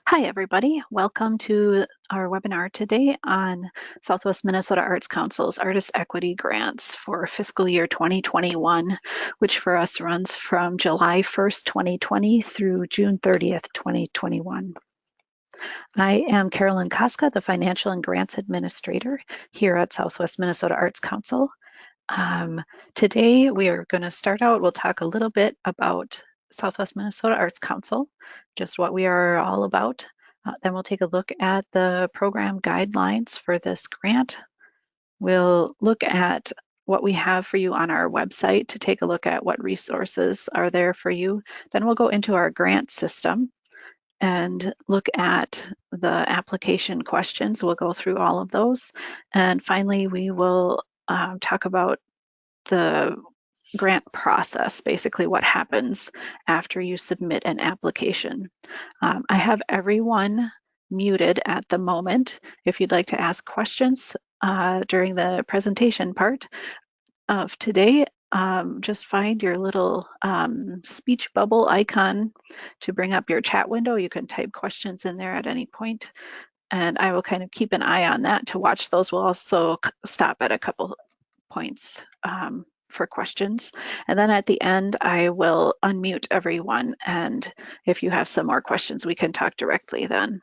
Hi, everybody. Welcome to our webinar today on Southwest Minnesota Arts Council's Artist Equity Grants for fiscal year 2021, which for us runs from July 1st, 2020 through June 30th, 2021. I am Carolyn Koska, the Financial and Grants Administrator here at Southwest Minnesota Arts Council. Today we are going to start out, we'll talk a little bit about Southwest Minnesota Arts Council, just what we are all about. Then we'll take a look at the program guidelines for this grant. We'll look at what we have for you on our website to take a look at what resources are there for you. Then we'll go into our grant system and look at the application questions. We'll go through all of those. And finally, we will talk about the grant process, basically what happens after you submit an application. I have everyone muted at the moment. If you'd like to ask questions during the presentation part of today, just find your little speech bubble icon to bring up your chat window. You can type questions in there at any point, and I will kind of keep an eye on that to watch those. We'll also stop at a couple points for questions. And then at the end, I will unmute everyone. And if you have some more questions, we can talk directly then.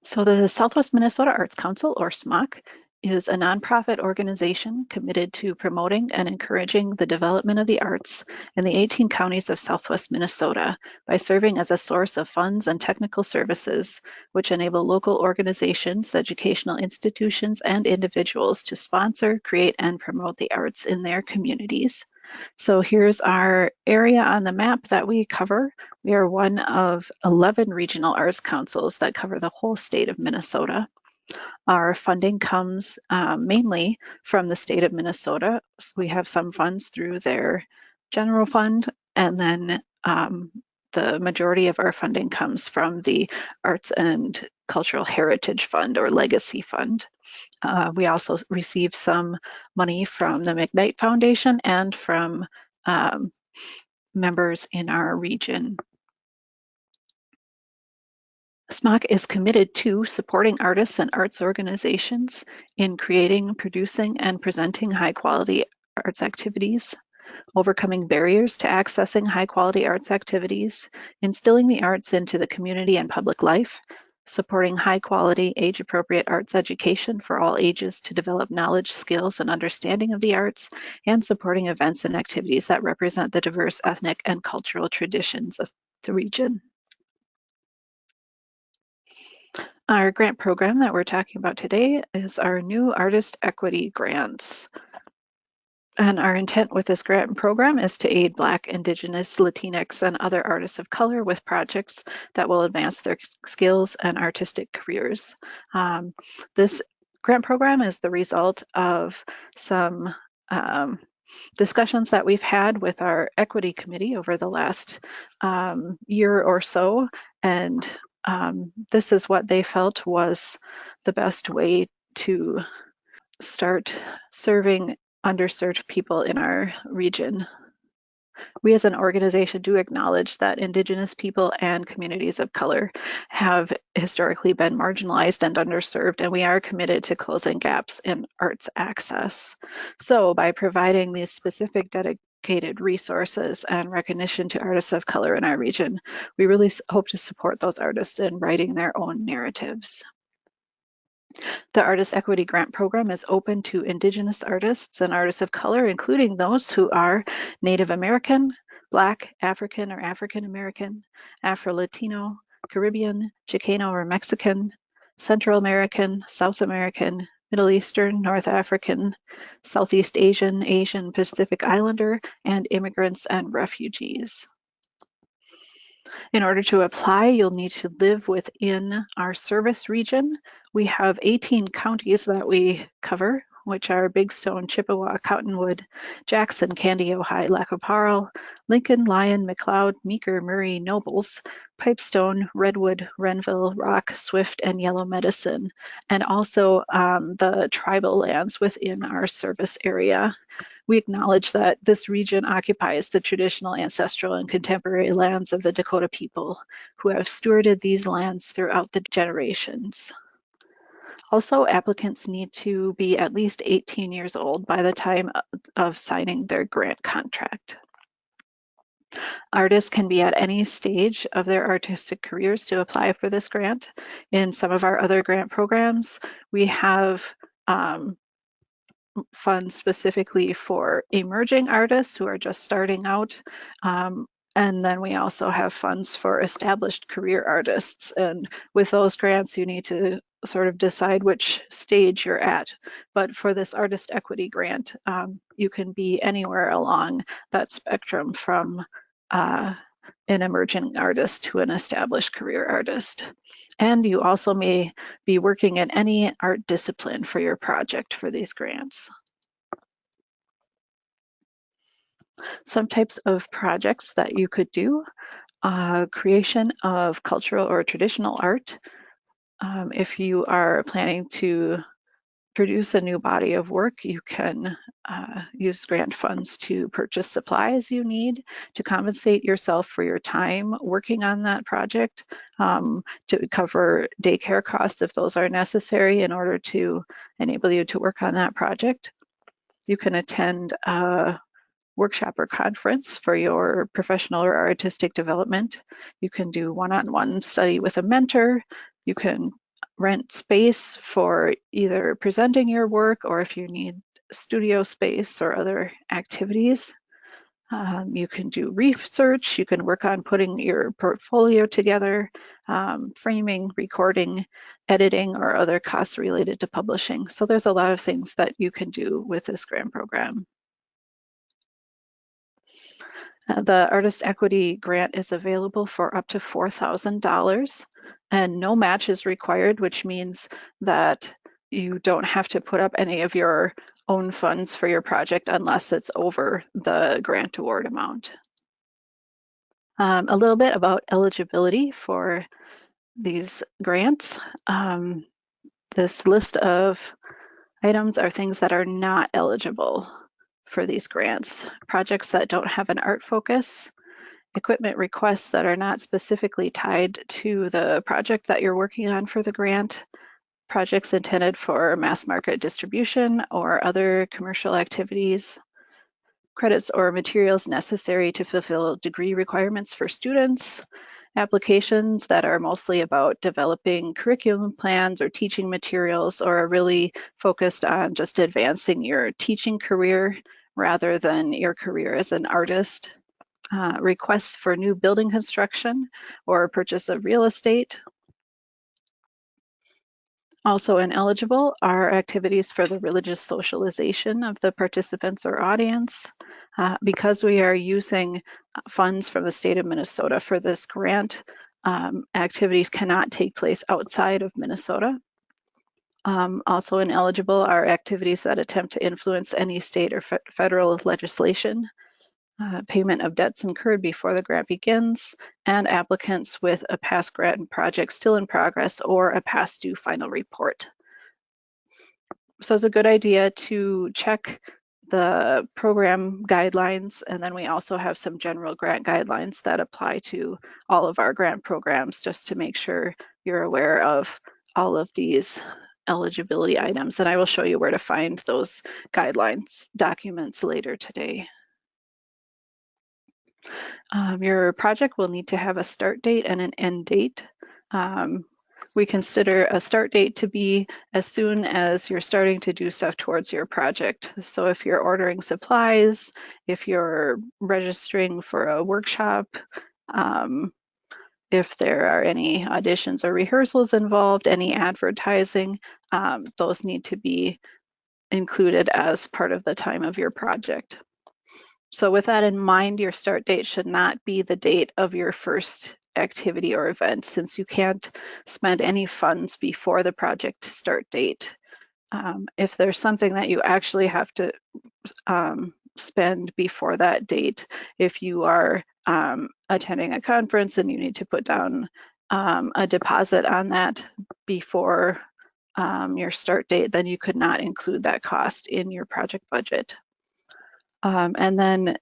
So the Southwest Minnesota Arts Council, or SMOC, is a nonprofit organization committed to promoting and encouraging the development of the arts in the 18 counties of Southwest Minnesota by serving as a source of funds and technical services, which enable local organizations, educational institutions, and individuals to sponsor, create, and promote the arts in their communities. So here's our area on the map that we cover. We are one of 11 regional arts councils that cover the whole state of Minnesota. Our funding comes mainly from the state of Minnesota. So we have some funds through their general fund, and then the majority of our funding comes from the Arts and Cultural Heritage Fund, or Legacy Fund. We also receive some money from the McKnight Foundation and from members in our region. SMOC is committed to supporting artists and arts organizations in creating, producing, and presenting high-quality arts activities, overcoming barriers to accessing high-quality arts activities, instilling the arts into the community and public life, supporting high-quality, age-appropriate arts education for all ages to develop knowledge, skills, and understanding of the arts, and supporting events and activities that represent the diverse ethnic and cultural traditions of the region. Our grant program that we're talking about today is our new Artist Equity Grants. And our intent with this grant program is to aid Black, Indigenous, Latinx, and other artists of color with projects that will advance their skills and artistic careers. This grant program is the result of some discussions that we've had with our equity committee over the last year or so, and this is what they felt was the best way to start serving underserved people in our region. We as an organization do acknowledge that Indigenous people and communities of color have historically been marginalized and underserved, and we are committed to closing gaps in arts access. So by providing these specific dedicated resources and recognition to artists of color in our region, we really hope to support those artists in writing their own narratives. The Artist Equity Grant Program is open to Indigenous artists and artists of color, including those who are Native American, Black, African or African American, Afro-Latino, Caribbean, Chicano or Mexican, Central American, South American, Middle Eastern, North African, Southeast Asian, Asian Pacific Islander, and immigrants and refugees. In order to apply, you'll need to live within our service region. We have 18 counties that we cover, which are Big Stone, Chippewa, Cottonwood, Jackson, Candy, Ojai, Lac-qui-Parle, Lincoln, Lyon, McLeod, Meeker, Murray, Nobles, Pipestone, Redwood, Renville, Rock, Swift, and Yellow Medicine, and also the tribal lands within our service area. We acknowledge that this region occupies the traditional, ancestral, and contemporary lands of the Dakota people, who have stewarded these lands throughout the generations. Also, applicants need to be at least 18 years old by the time of signing their grant contract. Artists can be at any stage of their artistic careers to apply for this grant. In some of our other grant programs, we have funds specifically for emerging artists who are just starting out. And then we also have funds for established career artists. And with those grants, you need to sort of decide which stage you're at. But for this artist equity grant, you can be anywhere along that spectrum from an emerging artist to an established career artist. And you also may be working in any art discipline for your project for these grants. Some types of projects that you could do: creation of cultural or traditional art. If you are planning to produce a new body of work, you can use grant funds to purchase supplies you need to compensate yourself for your time working on that project, to cover daycare costs if those are necessary in order to enable you to work on that project. You can attend a workshop or conference for your professional or artistic development. You can do one-on-one study with a mentor. You can rent space for either presenting your work or if you need studio space or other activities. You can do research. You can work on putting your portfolio together, framing, recording, editing, or other costs related to publishing. So there's a lot of things that you can do with this grant program. The Artist Equity Grant is available for up to $4,000 and no match is required, which means that you don't have to put up any of your own funds for your project unless it's over the grant award amount. A little bit about eligibility for these grants. This list of items are things that are not eligible for these grants: projects that don't have an art focus, equipment requests that are not specifically tied to the project that you're working on for the grant, projects intended for mass market distribution or other commercial activities, credits or materials necessary to fulfill degree requirements for students, applications that are mostly about developing curriculum plans or teaching materials or are really focused on just advancing your teaching career rather than your career as an artist, requests for new building construction or purchase of real estate. Also ineligible are activities for the religious socialization of the participants or audience. Because we are using funds from the state of Minnesota for this grant, activities cannot take place outside of Minnesota. Also ineligible are activities that attempt to influence any state or federal legislation, payment of debts incurred before the grant begins, and applicants with a past grant project still in progress or a past due final report. So it's a good idea to check the program guidelines, and then we also have some general grant guidelines that apply to all of our grant programs, just to make sure you're aware of all of these eligibility items. And I will show you where to find those guidelines documents later today. Your project will need to have a start date and an end date. We consider a start date to be as soon as you're starting to do stuff towards your project. So if you're ordering supplies, if you're registering for a workshop, if there are any auditions or rehearsals involved, any advertising, those need to be included as part of the time of your project. So with that in mind, your start date should not be the date of your first activity or event, since you can't spend any funds before the project start date. If there's something that you actually have to spend before that date, if you are attending a conference and you need to put down a deposit on that before your start date, then you could not include that cost in your project budget. And then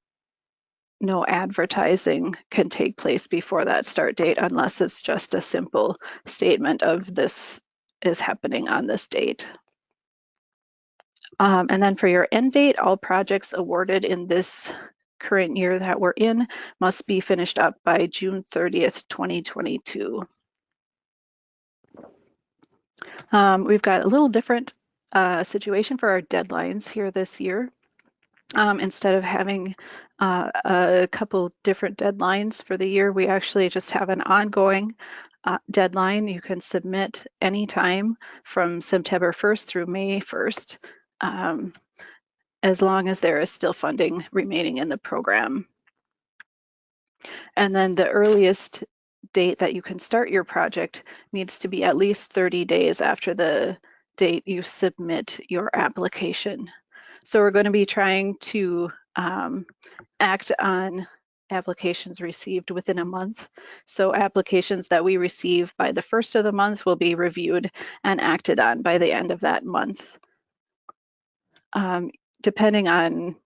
no advertising can take place before that start date unless it's just a simple statement of this is happening on this date. And then for your end date, all projects awarded in this current year that we're in must be finished up by June 30th, 2022. We've got a little different situation for our deadlines here this year. Instead of having a couple different deadlines for the year, we actually just have an ongoing deadline. You can submit anytime from September 1st through May 1st, as long as there is still funding remaining in the program. And then the earliest date that you can start your project needs to be at least 30 days after the date you submit your application. So we're going to be trying to act on applications received within a month. So applications that we receive by the first of the month will be reviewed and acted on by the end of that month. Depending on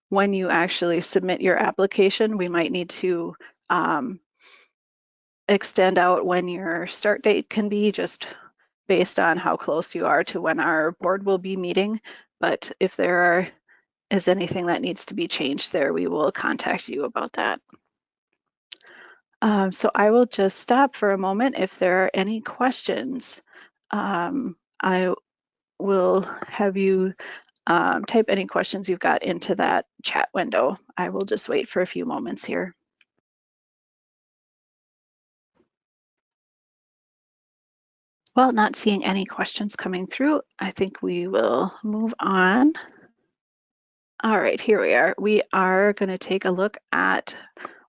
when you actually submit your application, we might need to extend out when your start date can be, just based on how close you are to when our board will be meeting. But if there is anything that needs to be changed there, we will contact you about that. So I will just stop for a moment. If there are any questions, I will have you type any questions you've got into that chat window. I will just wait for a few moments here. Well, not seeing any questions coming through, I think we will move on. All right, here we are. We are going to take a look at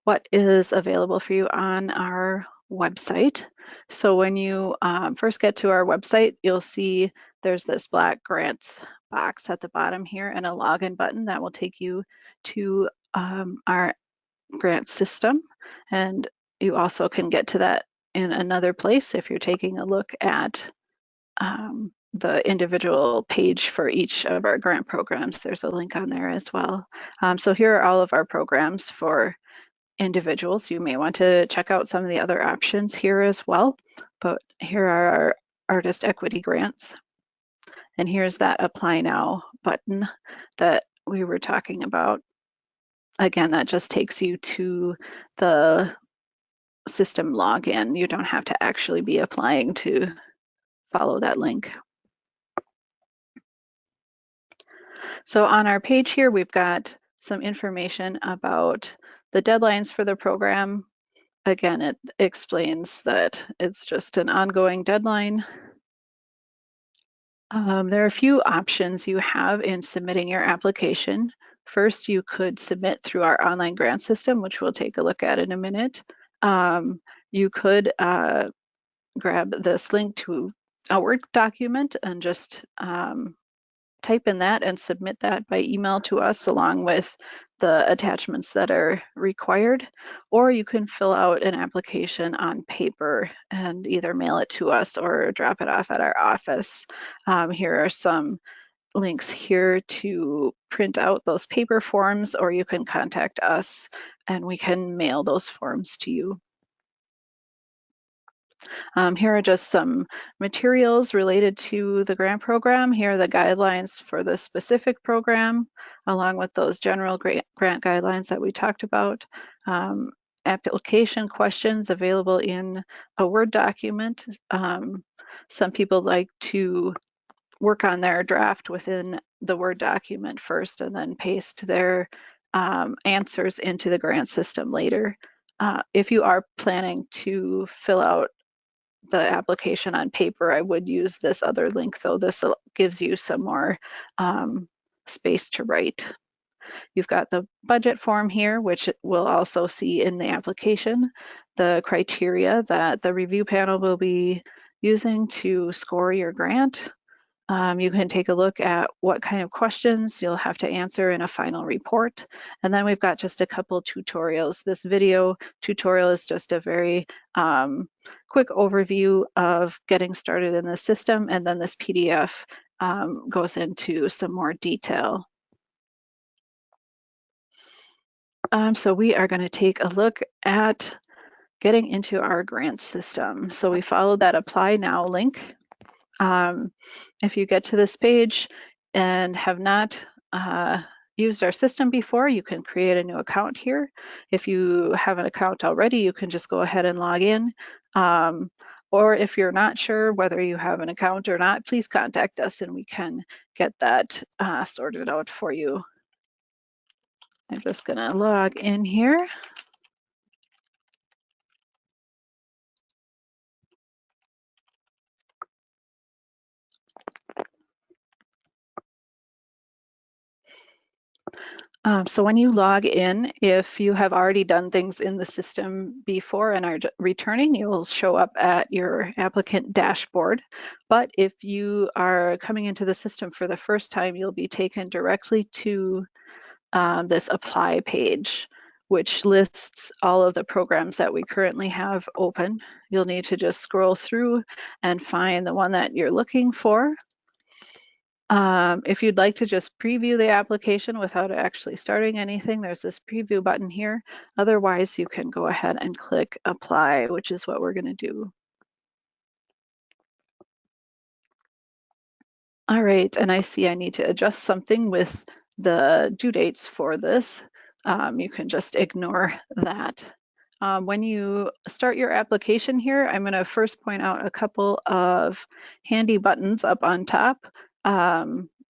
what is available for you on our website. So when you first get to our website, you'll see there's this black grants box at the bottom here and a login button that will take you to our grant system. And you also can get to that in another place if you're taking a look at the individual page for each of our grant programs. There's a link on there as well. So here are all of our programs for individuals. You may want to check out some of the other options here as well, but here are our artist equity grants. And here's that apply now button that we were talking about. Again, that just takes you to the system login. You don't have to actually be applying to follow that link. So on our page here, we've got some information about the deadlines for the program. Again, it explains that it's just an ongoing deadline. There are a few options you have in submitting your application. First, you could submit through our online grant system, which we'll take a look at in a minute. You could grab this link to a Word document and just type in that and submit that by email to us along with the attachments that are required, or you can fill out an application on paper and either mail it to us or drop it off at our office. Here are some links here to print out those paper forms, or you can contact us and we can mail those forms to you. Here are just some materials related to the grant program. Here are the guidelines for the specific program, along with those general grant guidelines that we talked about. Application questions available in a Word document. Some people like to work on their draft within the Word document first and then paste their answers into the grant system later. If you are planning to fill out the application on paper, I would use this other link, though. This gives you some more space to write. You've got the budget form here, which we'll also see in the application, the criteria that the review panel will be using to score your grant. You can take a look at what kind of questions you'll have to answer in a final report. And then we've got just a couple tutorials. This video tutorial is just a very quick overview of getting started in the system. And then this PDF goes into some more detail. So we are going to take a look at getting into our grant system. So we followed that Apply Now link. If you get to this page and have not used our system before, you can create a new account here. If you have an account already, you can just go ahead and log in. Or if you're not sure whether you have an account or not, please contact us and we can get that sorted out for you. I'm just going to log in here. So when you log in, if you have already done things in the system before and are returning, you'll show up at your applicant dashboard. But if you are coming into the system for the first time, you'll be taken directly to this apply page, which lists all of the programs that we currently have open. You'll need to just scroll through and find the one that you're looking for. If you'd like to just preview the application without actually starting anything, there's this preview button here. Otherwise, you can go ahead and click apply, which is what we're going to do. All right, and I see I need to adjust something with the due dates for this. You can just ignore that. When you start your application here, I'm going to first point out a couple of handy buttons up on top.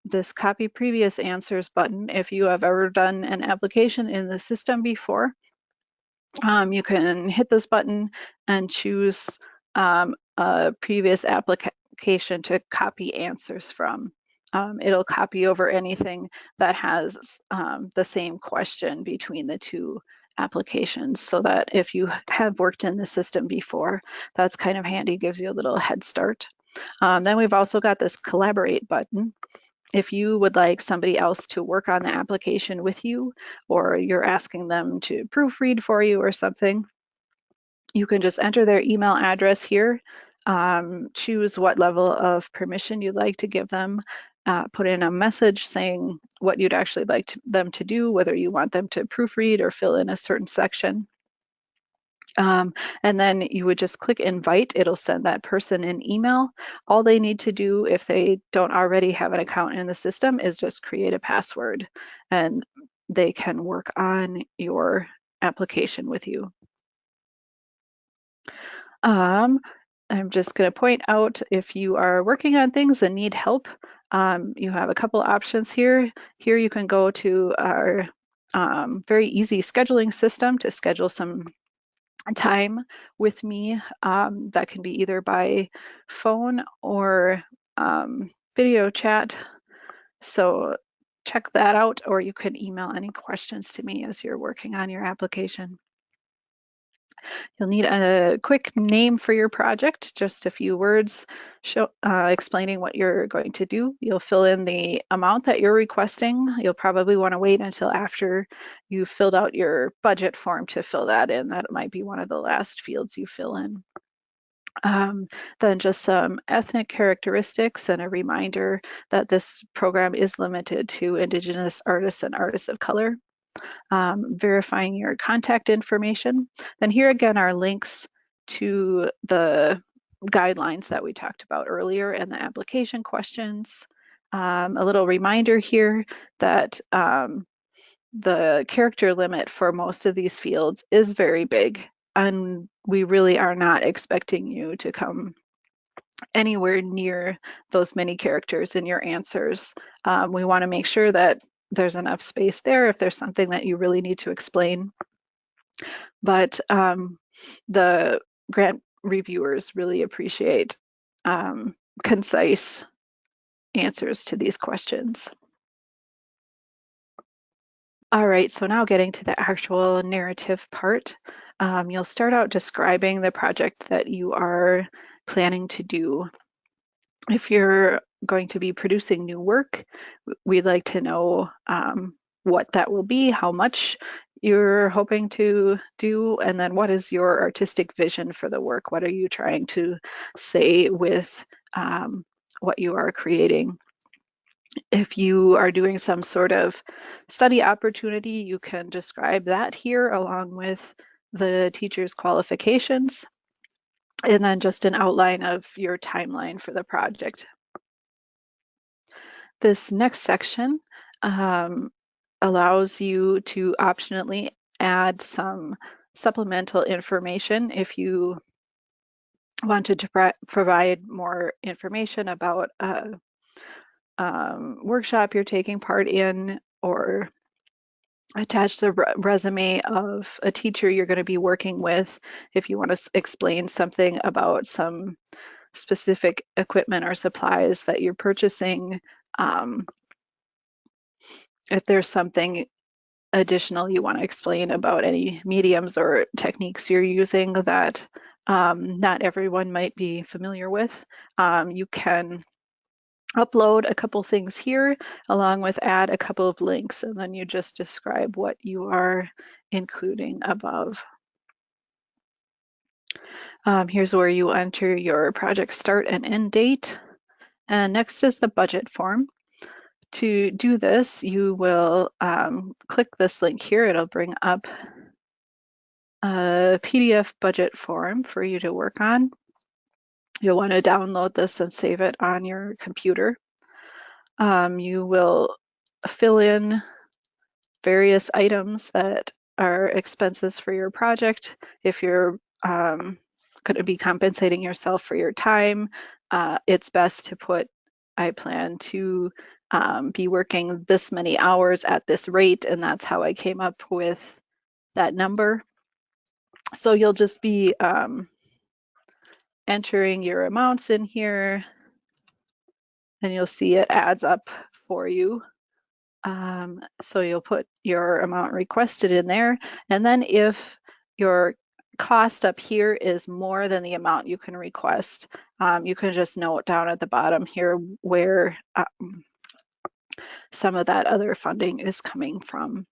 This copy previous answers button, if you have ever done an application in the system before, you can hit this button and choose a previous application to copy answers from. It'll copy over anything that has the same question between the two applications, so that if you have worked in the system before, that's kind of handy, gives you a little head start. Then we've also got this collaborate button. If you would like somebody else to work on the application with you, or you're asking them to proofread for you or something, you can just enter their email address here, choose what level of permission you'd like to give them, put in a message saying what you'd actually like them to do, whether you want them to proofread or fill in a certain section. And then you would just click invite. It'll send that person an email. All they need to do, if they don't already have an account in the system, is just create a password and they can work on your application with you. I'm just going to point out, if you are working on things and need help, you have a couple options here. Here you can go to our very easy scheduling system to schedule some time with me. That can be either by phone or video chat. So check that out, or you can email any questions to me as you're working on your application. You'll need a quick name for your project, just a few words explaining what you're going to do. You'll fill in the amount that you're requesting. You'll probably want to wait until after you've filled out your budget form to fill that in. That might be one of the last fields you fill in. Then just some ethnic characteristics and a reminder that this program is limited to Indigenous artists and artists of color. Verifying your contact information. Then here again are links to the guidelines that we talked about earlier and the application questions. A little reminder here that the character limit for most of these fields is very big, and we really are not expecting you to come anywhere near those many characters in your answers. We want to make sure that there's enough space there if there's something that you really need to explain. But the grant reviewers really appreciate concise answers to these questions. All right, so now getting to the actual narrative part. You'll start out describing the project that you are planning to do. If you're going to be producing new work, we'd like to know what that will be, how much you're hoping to do, and then what is your artistic vision for the work? What are you trying to say with what you are creating? If you are doing some sort of study opportunity, you can describe that here along with the teacher's qualifications, and then just an outline of your timeline for the project. This next section allows you to optionally add some supplemental information if you wanted to provide more information about a workshop you're taking part in, or attach the resume of a teacher you're going to be working with if you want to explain something about some specific equipment or supplies that you're purchasing. If there's something additional you want to explain about any mediums or techniques you're using that not everyone might be familiar with, you can upload a couple things here along with add a couple of links, and then you just describe what you are including above. Here's where you enter your project start and end date. And next is the budget form. To do this, you will click this link here. It'll bring up a PDF budget form for you to work on. You'll want to download this and save it on your computer. You will fill in various items that are expenses for your project. If you're going to be compensating yourself for your time, it's best to put, I plan to be working this many hours at this rate, and that's how I came up with that number. So you'll just be entering your amounts in here, and you'll see it adds up for you. So you'll put your amount requested in there, and then if your cost up here is more than the amount you can request, you can just note down at the bottom here where some of that other funding is coming from.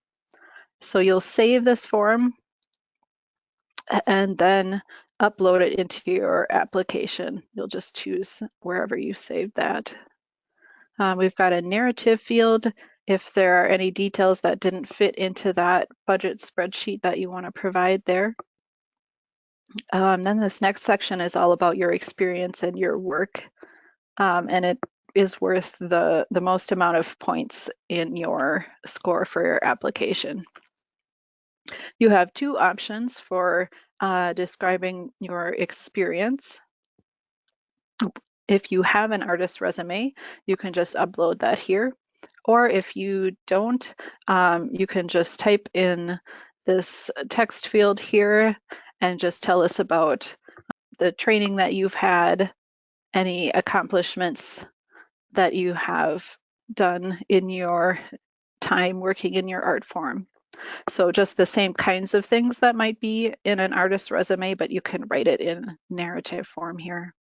So you'll save this form and then upload it into your application. You'll just choose wherever you saved that. We've got a narrative field if there are any details that didn't fit into that budget spreadsheet that you want to provide there. Then this next section is all about your experience and your work, and it is worth the most amount of points in your score for your application. You have two options for describing your experience. If you have an artist resume, you can just upload that here. Or if you don't, you can just type in this text field here and just tell us about the training that you've had, any accomplishments that you have done in your time working in your art form. So just the same kinds of things that might be in an artist resume, but you can write it in narrative form here.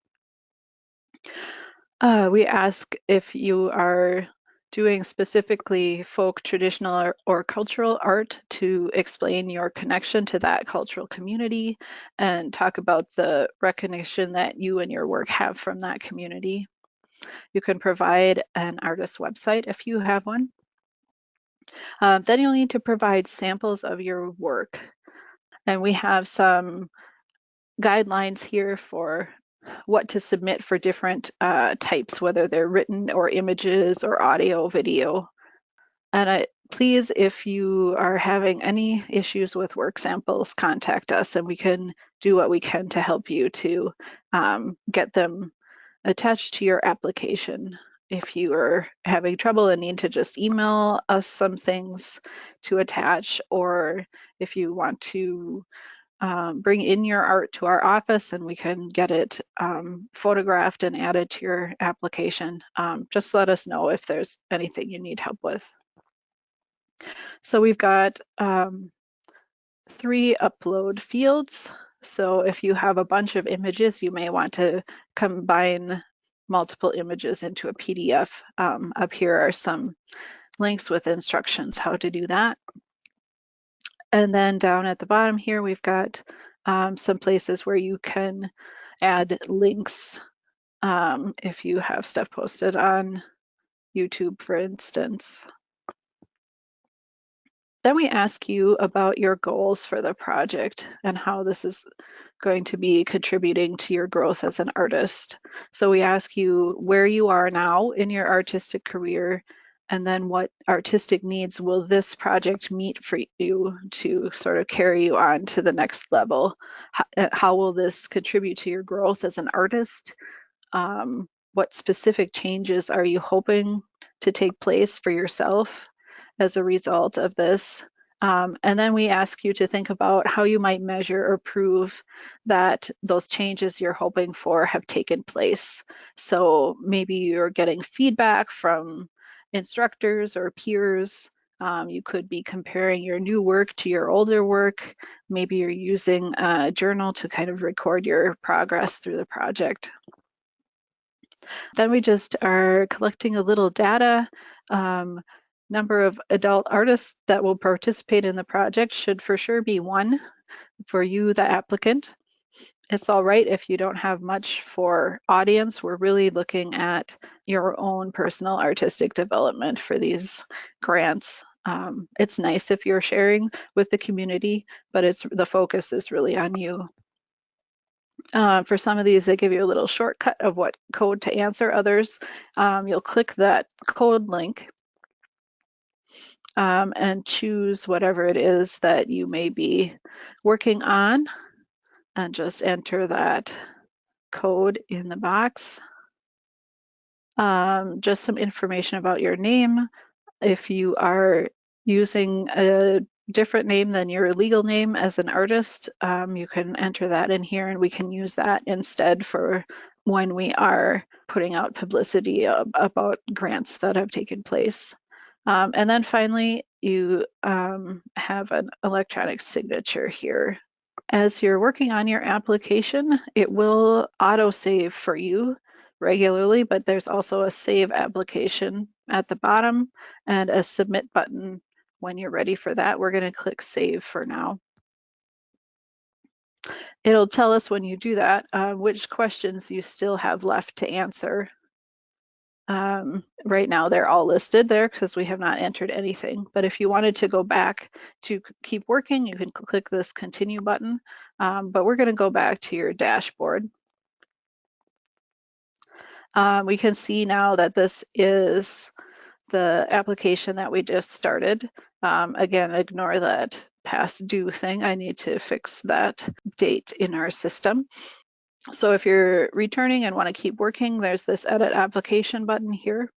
We ask if you are doing specifically folk, traditional, or cultural art to explain your connection to that cultural community and talk about the recognition that you and your work have from that community. You can provide an artist website if you have one. Then you'll need to provide samples of your work. And we have some guidelines here for what to submit for different types, whether they're written or images or audio, video. And please, if you are having any issues with work samples, contact us and we can do what we can to help you to get them attached to your application. If you are having trouble and need to just email us some things to attach, or if you want to bring in your art to our office and we can get it photographed and added to your application, just let us know if there's anything you need help with. So we've got 3 upload fields. So if you have a bunch of images, you may want to combine multiple images into a PDF. Up here are some links with instructions how to do that. And then down at the bottom here, we've got some places where you can add links if you have stuff posted on YouTube, for instance. Then we ask you about your goals for the project and how this is going to be contributing to your growth as an artist. So we ask you where you are now in your artistic career, and then what artistic needs will this project meet for you to sort of carry you on to the next level? How will this contribute to your growth as an artist? What specific changes are you hoping to take place for yourself as a result of this? And then we ask you to think about how you might measure or prove that those changes you're hoping for have taken place. So maybe you're getting feedback from instructors or peers. You could be comparing your new work to your older work. Maybe you're using a journal to kind of record your progress through the project. Then we just are collecting a little data. Number of adult artists that will participate in the project should for sure be 1 for you, the applicant. It's all right if you don't have much for audience. We're really looking at your own personal artistic development for these grants. It's nice if you're sharing with the community, but the focus is really on you. For some of these, they give you a little shortcut of what code to answer. Others, you'll click that code link and choose whatever it is that you may be working on and just enter that code in the box. Just some information about your name. If you are using a different name than your legal name as an artist, you can enter that in here and we can use that instead for when we are putting out publicity about grants that have taken place. And then finally, you have an electronic signature here. As you're working on your application, it will auto-save for you regularly, but there's also a save application at the bottom and a submit button when you're ready for that. We're going to click save for now. It'll tell us when you do that which questions you still have left to answer. Right now they're all listed there because we have not entered anything, but if you wanted to go back to keep working, you can click this continue button, but we're going to go back to your dashboard. We can see now that this is the application that we just started. Again, ignore that past due thing. I need to fix that date in our system. So if you're returning and want to keep working, there's this edit application button here.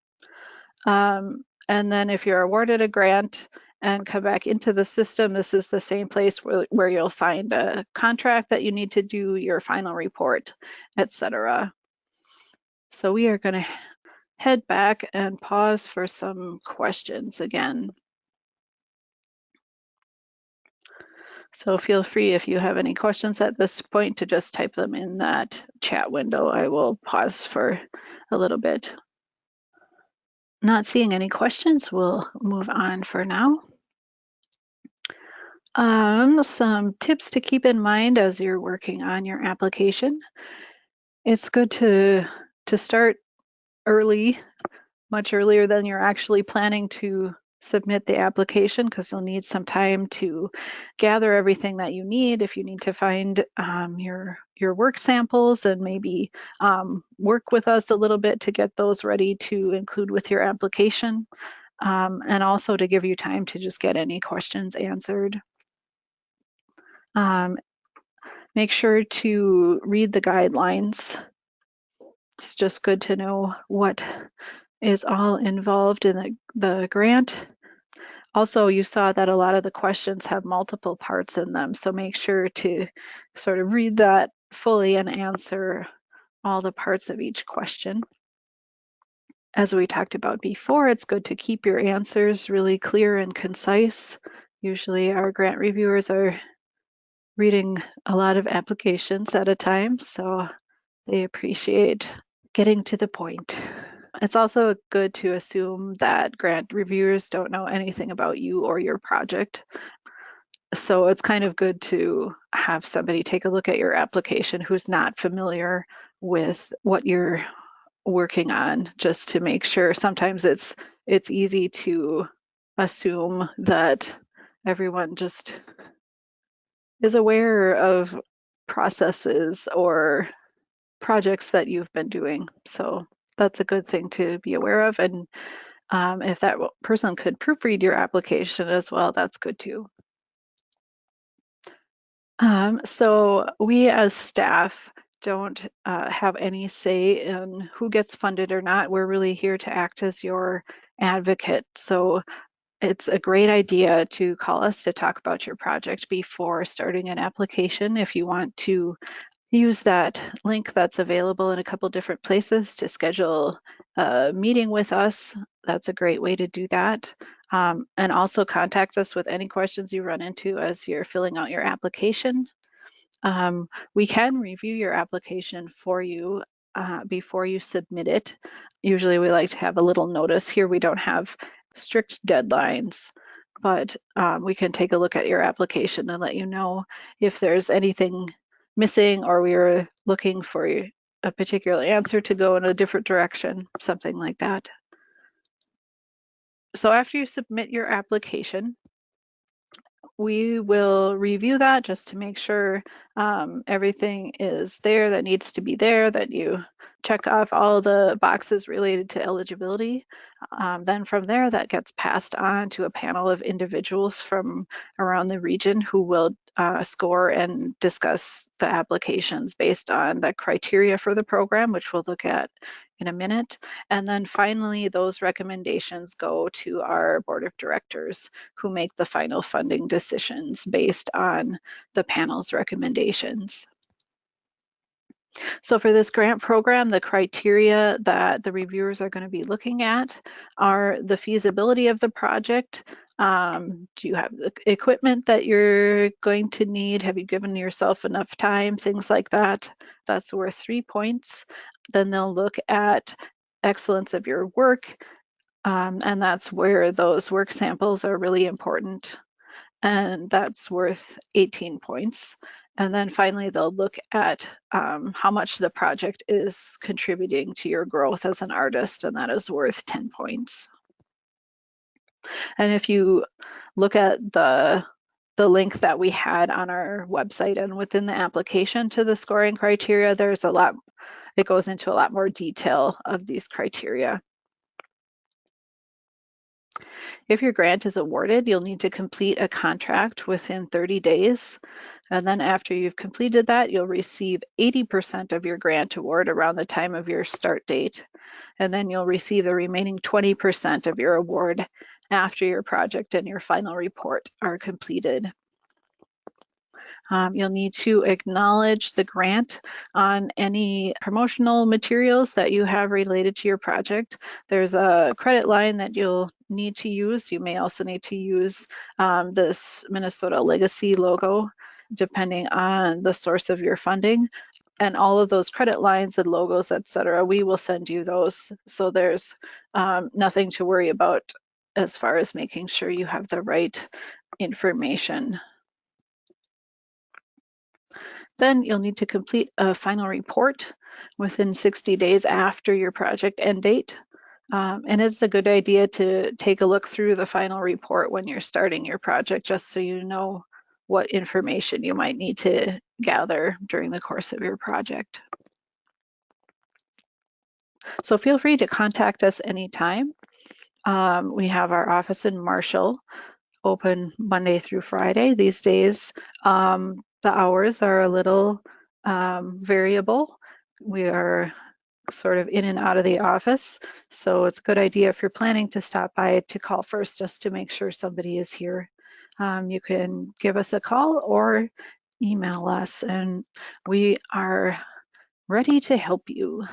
And then if you're awarded a grant and come back into the system, this is the same place where you'll find a contract that you need to do, your final report, etc. So we are going to head back and pause for some questions again. So feel free if you have any questions at this point to just type them in that chat window. I will pause for a little bit. Not seeing any questions, we'll move on for now. Some tips to keep in mind as you're working on your application. It's good to start early, much earlier than you're actually planning to submit the application, because you'll need some time to gather everything that you need. If you need to find your work samples and maybe work with us a little bit to get those ready to include with your application, and also to give you time to just get any questions answered. Make sure to read the guidelines. It's just good to know what is all involved in the grant. Also, you saw that a lot of the questions have multiple parts in them, so make sure to sort of read that fully and answer all the parts of each question. As we talked about before, it's good to keep your answers really clear and concise. Usually our grant reviewers are reading a lot of applications at a time, so they appreciate getting to the point. It's also good to assume that grant reviewers don't know anything about you or your project. So it's kind of good to have somebody take a look at your application who's not familiar with what you're working on, just to make sure. Sometimes it's easy to assume that everyone just is aware of processes or projects that you've been doing. So that's a good thing to be aware of. And if that person could proofread your application as well, that's good too. So we as staff don't have any say in who gets funded or not. We're really here to act as your advocate. So it's a great idea to call us to talk about your project before starting an application. If you want to use that link that's available in a couple different places to schedule a meeting with us, that's a great way to do that. And also contact us with any questions you run into as you're filling out your application. We can review your application for you before you submit it. Usually we like to have a little notice here. We don't have strict deadlines, but we can take a look at your application and let you know if there's anything missing or we're looking for a particular answer to go in a different direction, something like that. So after you submit your application, we will review that just to make sure everything is there that needs to be there, that you check off all the boxes related to eligibility. Then from there, that gets passed on to a panel of individuals from around the region who will score and discuss the applications based on the criteria for the program, which we'll look at in a minute. And then finally, those recommendations go to our board of directors, who make the final funding decisions based on the panel's recommendations. So for this grant program, the criteria that the reviewers are going to be looking at are the feasibility of the project. Do you have the equipment that you're going to need? Have you given yourself enough time? Things like that. That's worth 3 points. Then they'll look at excellence of your work, and that's where those work samples are really important. And that's worth 18 points. And then finally, they'll look at how much the project is contributing to your growth as an artist, and that is worth 10 points. And if you look at the link that we had on our website and within the application to the scoring criteria, there's a lot, it goes into a lot more detail of these criteria. If your grant is awarded, you'll need to complete a contract within 30 days. And then after you've completed that, you'll receive 80% of your grant award around the time of your start date. And then you'll receive the remaining 20% of your award after your project and your final report are completed. You'll need to acknowledge the grant on any promotional materials that you have related to your project. There's a credit line that you'll need to use. You may also need to use this Minnesota Legacy logo, depending on the source of your funding. And all of those credit lines and logos, etc., we will send you those. So there's nothing to worry about as far as making sure you have the right information. Then you'll need to complete a final report within 60 days after your project end date. And it's a good idea to take a look through the final report when you're starting your project, just so you know what information you might need to gather during the course of your project. So feel free to contact us anytime. We have our office in Marshall, open Monday through Friday. These days, the hours are a little variable. We are sort of in and out of the office, so it's a good idea if you're planning to stop by to call first, just to make sure somebody is here. You can give us a call or email us, and we are ready to help you.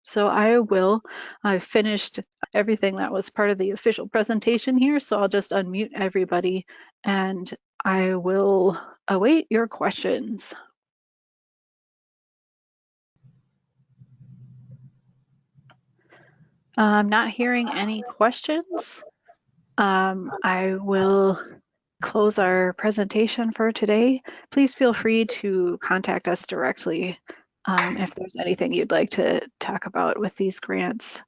So I've finished everything that was part of the official presentation here, so I'll just unmute everybody and I will await your questions. I'm not hearing any questions. I will close our presentation for today. Please feel free to contact us directly if there's anything you'd like to talk about with these grants.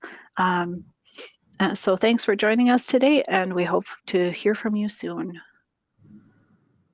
So thanks for joining us today, and we hope to hear from you soon.